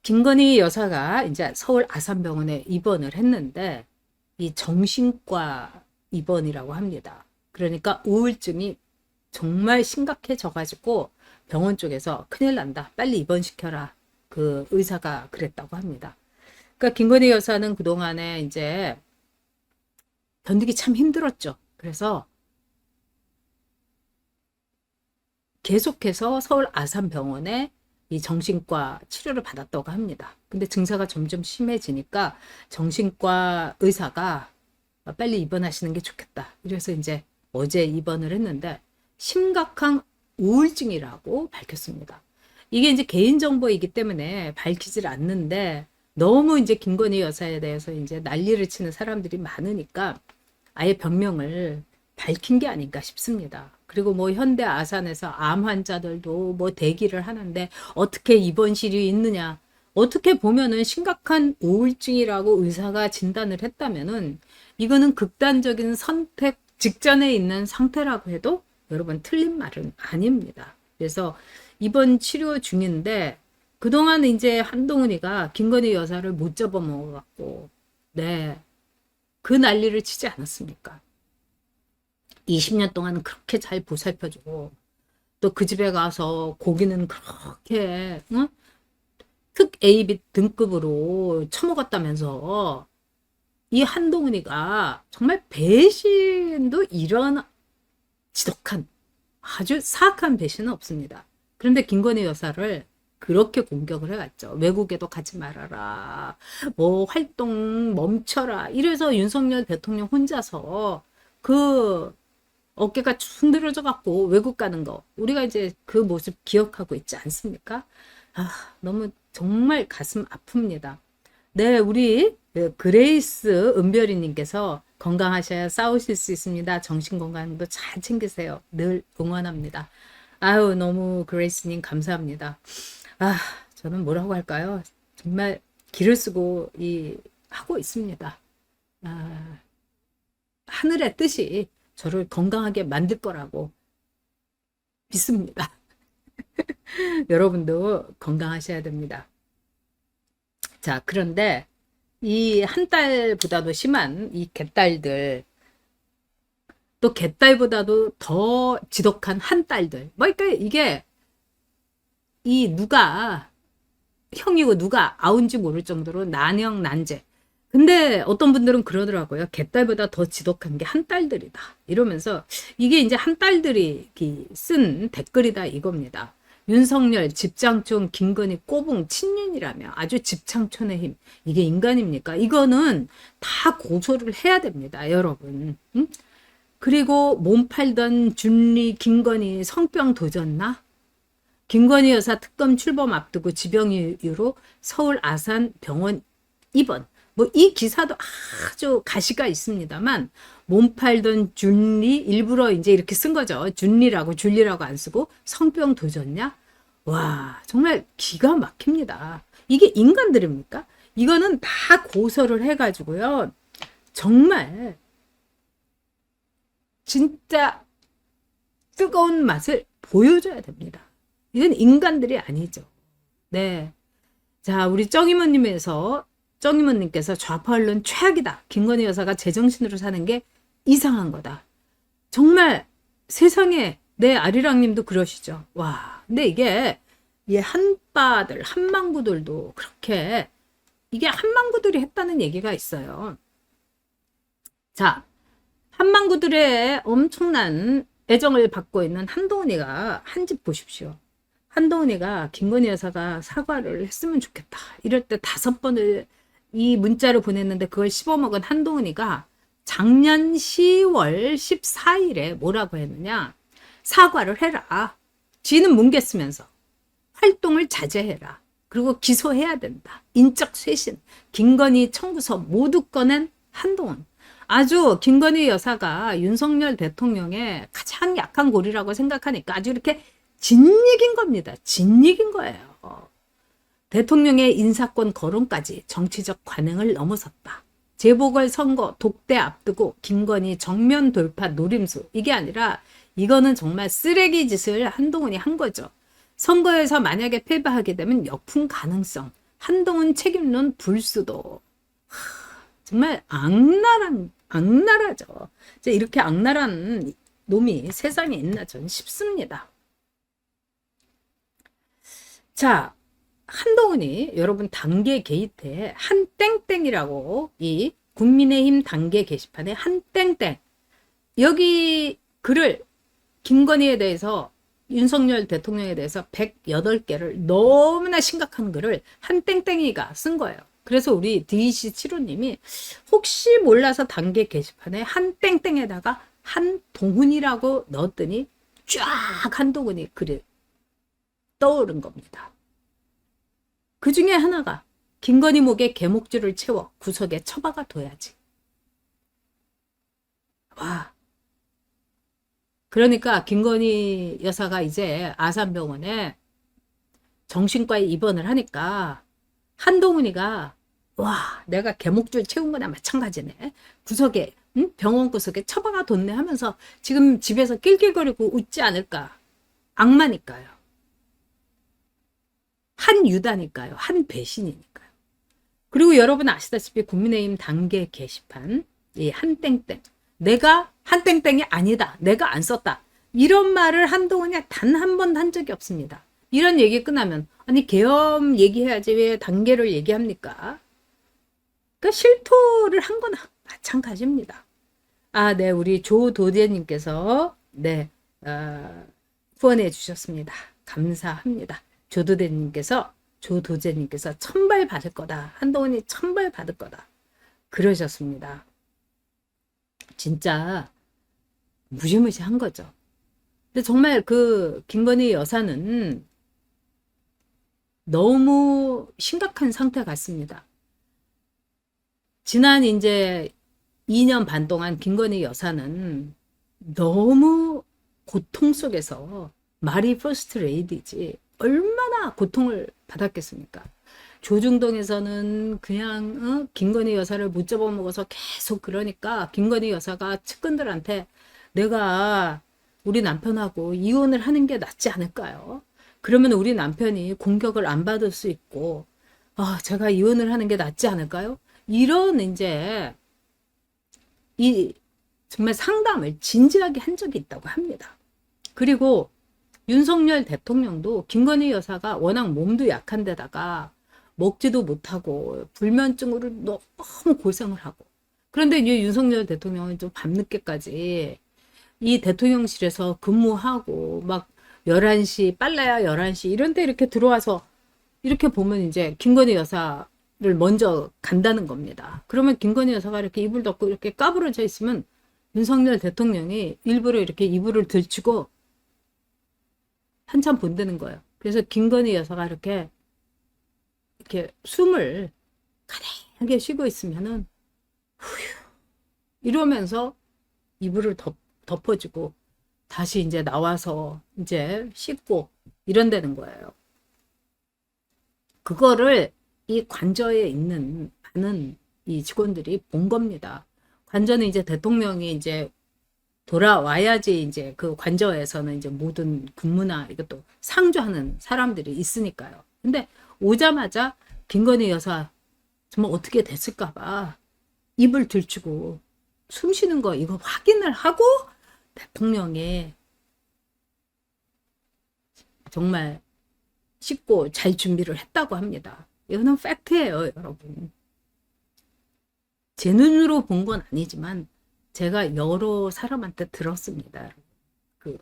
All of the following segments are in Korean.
김건희 여사가 이제 서울 아산병원에 입원을 했는데 이 정신과 입원이라고 합니다. 그러니까 우울증이 정말 심각해져 가지고 병원 쪽에서 큰일 난다. 빨리 입원시켜라. 그 의사가 그랬다고 합니다. 그러니까 김건희 여사는 그동안에 이제 견디기 참 힘들었죠. 그래서 계속해서 서울 아산병원에 이 정신과 치료를 받았다고 합니다. 근데 증세가 점점 심해지니까 정신과 의사가 빨리 입원하시는 게 좋겠다. 이래서 이제 어제 입원을 했는데 심각한 우울증이라고 밝혔습니다. 이게 이제 개인정보이기 때문에 밝히질 않는데 너무 이제 김건희 여사에 대해서 이제 난리를 치는 사람들이 많으니까 아예 병명을 밝힌 게 아닌가 싶습니다. 그리고 뭐 현대 아산에서 암 환자들도 뭐 대기를 하는데 어떻게 입원실이 있느냐. 어떻게 보면은 심각한 우울증이라고 의사가 진단을 했다면은 이거는 극단적인 선택 직전에 있는 상태라고 해도 여러분 틀린 말은 아닙니다. 그래서 입원 치료 중인데 그동안 이제 한동훈이가 김건희 여사를 못 잡아먹어갖고 네, 그 난리를 치지 않았습니까? 20년 동안 그렇게 잘 보살펴주고 또 그 집에 가서 고기는 그렇게 응? 특 A 등급으로 처먹었다면서 이 한동훈이가 정말 배신도 이런 지독한 아주 사악한 배신은 없습니다. 그런데 김건희 여사를 그렇게 공격을 해갔죠. 외국에도 가지 말아라. 뭐 활동 멈춰라. 이래서 윤석열 대통령 혼자서 그 어깨가 축 늘어져 갖고 외국 가는 거 우리가 이제 그 모습 기억하고 있지 않습니까? 아, 너무 정말 가슴 아픕니다. 네, 우리 그레이스 은별이님께서 건강하셔야 싸우실 수 있습니다. 정신 건강도 잘 챙기세요. 늘 응원합니다. 아유, 너무 그레이스님 감사합니다. 아, 저는 뭐라고 할까요? 정말 기를 쓰고 하고 있습니다. 아, 하늘의 뜻이 저를 건강하게 만들 거라고 믿습니다. 여러분도 건강하셔야 됩니다. 자, 그런데 이 한 달보다도 심한 이 개딸들, 또 개딸보다도 더 지독한 한 딸들. 뭐, 그러니까 이게 누가 형이고 누가 아운지 모를 정도로 난형 난제. 근데 어떤 분들은 그러더라고요. 개딸보다 더 지독한 게 한 딸들이다. 이러면서 이게 이제 한 딸들이 쓴 댓글이다 이겁니다. 윤석열, 집장촌, 김건희, 꼬붕, 친윤이라며 아주 집창촌의 힘. 이게 인간입니까? 이거는 다 고소를 해야 됩니다. 여러분. 응? 그리고 몸 팔던 준리, 김건희 성병 도졌나? 김건희 여사 특검 출범 앞두고 지병 이유로 서울 아산 병원 입원. 뭐 이 기사도 아주 가시가 있습니다만 몸 팔던 준리 일부러 이제 이렇게 쓴 거죠. 준리라고 줄리라고 안 쓰고 성병 도졌냐? 와, 정말 기가 막힙니다. 이게 인간들입니까? 이거는 다 고소를 해가지고요. 정말 진짜 뜨거운 맛을 보여줘야 됩니다. 이건 인간들이 아니죠. 네. 자, 우리 정이모님께서 좌파 언론 최악이다. 김건희 여사가 제정신으로 사는 게 이상한 거다. 정말 세상에 내 아리랑님도 그러시죠. 와, 근데 이게 이 한빠들, 한망구들도 그렇게 이게 한망구들이 했다는 얘기가 있어요. 자, 한망구들의 엄청난 애정을 받고 있는 한동훈이가 한 집 보십시오. 한동훈이가 김건희 여사가 사과를 했으면 좋겠다. 이럴 때 5번을 이 문자를 보냈는데 그걸 씹어먹은 한동훈이가 작년 10월 14일에 뭐라고 했느냐. 사과를 해라. 쥐는 뭉개쓰면서 활동을 자제해라. 그리고 기소해야 된다. 인적 쇄신. 김건희 청구서 모두 꺼낸 한동훈. 아주 김건희 여사가 윤석열 대통령의 가장 약한 고리라고 생각하니까 아주 이렇게 진익인 겁니다. 진익인 거예요. 대통령의 인사권 거론까지 정치적 관행을 넘어섰다. 재보궐선거 독대 앞두고 김건희 정면 돌파 노림수. 이게 아니라 이거는 정말 쓰레기 짓을 한동훈이 한 거죠. 선거에서 만약에 패배하게 되면 역풍 가능성. 한동훈 책임론 불수도. 정말 악랄하죠. 이렇게 악랄한 놈이 세상에 있나 전 싶습니다. 자, 한동훈이 여러분 단계 게이트에 한땡땡이라고 이 국민의힘 단계 게시판에 한땡땡 여기 글을 김건희에 대해서 윤석열 대통령에 대해서 108개를 너무나 심각한 글을 한땡땡이가 쓴 거예요. 그래서 우리 DEC75님이 혹시 몰라서 단계 게시판에 한땡땡에다가 한동훈이라고 넣었더니 쫙 한동훈이 글이 떠오른 겁니다. 그 중에 하나가 김건희 목에 개목줄을 채워 구석에 처박아 둬야지. 와. 그러니까 김건희 여사가 이제 아산병원에 정신과에 입원을 하니까 한동훈이가 와 내가 개목줄 채운 거나 마찬가지네. 구석에 병원 구석에 처박아 뒀네 하면서 지금 집에서 낄낄거리고 웃지 않을까. 악마니까요. 한 유다니까요. 한 배신이니까요. 그리고 여러분 아시다시피 국민의힘 단계 게시판 이 한땡땡 내가 한땡땡이 아니다. 내가 안 썼다. 이런 말을 한동훈이 단 한 번도 한 적이 없습니다. 이런 얘기 끝나면 아니 계엄 얘기해야지 왜 단계를 얘기합니까? 그러니까 실토를 한 거나 마찬가지입니다. 아, 네, 우리 조도재님께서 네 후원해 주셨습니다. 감사합니다. 조도재님께서 천벌 받을 거다. 한동훈이 천벌 받을 거다. 그러셨습니다. 진짜 무시무시한 거죠. 근데 정말 그 김건희 여사는 너무 심각한 상태 같습니다. 지난 이제 2년 반 동안 김건희 여사는 너무 고통 속에서 마리 퍼스트 레이디지 얼마나 고통을 받았겠습니까? 조중동에서는 그냥 김건희 여사를 못 잡아먹어서 계속 그러니까 김건희 여사가 측근들한테 내가 우리 남편하고 이혼을 하는 게 낫지 않을까요? 그러면 우리 남편이 공격을 안 받을 수 있고 제가 이혼을 하는 게 낫지 않을까요? 이런 이제 이 정말 상담을 진지하게 한 적이 있다고 합니다. 그리고 윤석열 대통령도 김건희 여사가 워낙 몸도 약한 데다가 먹지도 못하고 불면증으로 너무 고생을 하고 그런데 이제 윤석열 대통령은 좀 밤늦게까지 이 대통령실에서 근무하고 막 11시 빨라야 11시 이런 데 이렇게 들어와서 이렇게 보면 이제 김건희 여사를 먼저 간다는 겁니다. 그러면 김건희 여사가 이렇게 이불 덮고 이렇게 까부러져 있으면 윤석열 대통령이 일부러 이렇게 이불을 들치고 한참 본다는 거예요. 그래서 김건희 여사가 이렇게 숨을 가늘하게 쉬고 있으면은 후휴 이러면서 이불을 덮어주고 다시 이제 나와서 이제 씻고 이런다는 거예요. 그거를 이 관저에 있는 많은 이 직원들이 본 겁니다. 관저는 이제 대통령이 이제 돌아와야지 이제 그 관저에서는 이제 모든 근무나 이것도 상주하는 사람들이 있으니까요. 근데 오자마자 김건희 여사 정말 어떻게 됐을까봐 입을 들추고 숨 쉬는 거 이거 확인을 하고 대통령이 정말 씻고 잘 준비를 했다고 합니다. 이거는 팩트예요, 여러분. 제 눈으로 본 건 아니지만 제가 여러 사람한테 들었습니다. 그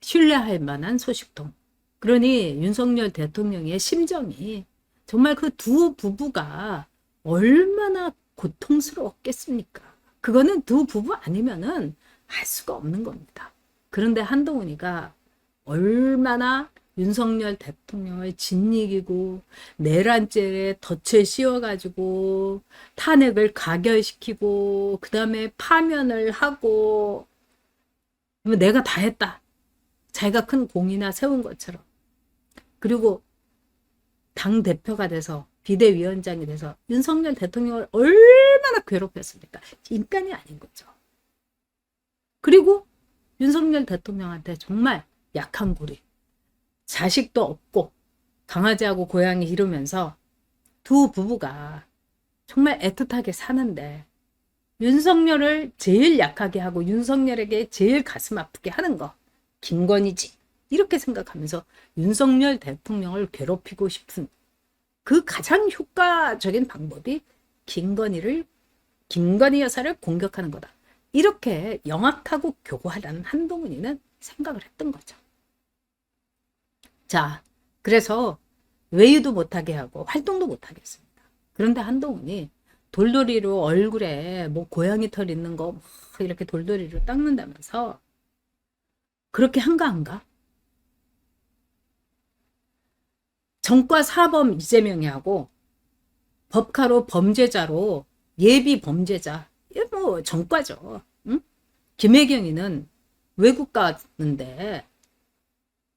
신뢰할 만한 소식통. 그러니 윤석열 대통령의 심정이 정말 그 두 부부가 얼마나 고통스러웠겠습니까? 그거는 두 부부 아니면은 할 수가 없는 겁니다. 그런데 한동훈이가 얼마나 윤석열 대통령을 짓이기고 내란죄에 덫을 씌워가지고 탄핵을 가결시키고 그 다음에 파면을 하고 내가 다 했다. 자기가 큰 공이나 세운 것처럼. 그리고 당대표가 돼서 비대위원장이 돼서 윤석열 대통령을 얼마나 괴롭혔습니까? 인간이 아닌 거죠. 그리고 윤석열 대통령한테 정말 약한 고리. 자식도 없고 강아지하고 고양이 기르면서 두 부부가 정말 애틋하게 사는데 윤석열을 제일 약하게 하고 윤석열에게 제일 가슴 아프게 하는 거 김건희지 이렇게 생각하면서 윤석열 대통령을 괴롭히고 싶은 그 가장 효과적인 방법이 김건희 여사를 공격하는 거다. 이렇게 영악하고 교활한 한동훈이는 생각을 했던 거죠. 자, 그래서 외유도 못하게 하고 활동도 못하게 했습니다. 그런데 한동훈이 돌돌이로 얼굴에 뭐 고양이 털 있는 거 막 이렇게 돌돌이로 닦는다면서 그렇게 한가한가? 정과 사범 이재명이 하고 법카로 범죄자로 예비 범죄자 이게 뭐 정과죠. 응? 김혜경이는 외국 가는데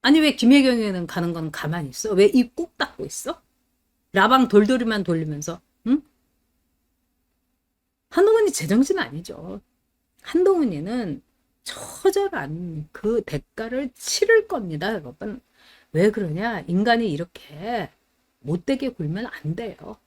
아니 왜 김혜경이는 가는 건 가만히 있어? 왜 입 꾹 닫고 있어? 라방 돌돌이만 돌리면서 응? 한동훈이 제정신 아니죠. 한동훈이는 처절한 그 대가를 치를 겁니다, 여러분. 왜 그러냐? 인간이 이렇게 못되게 굴면 안 돼요.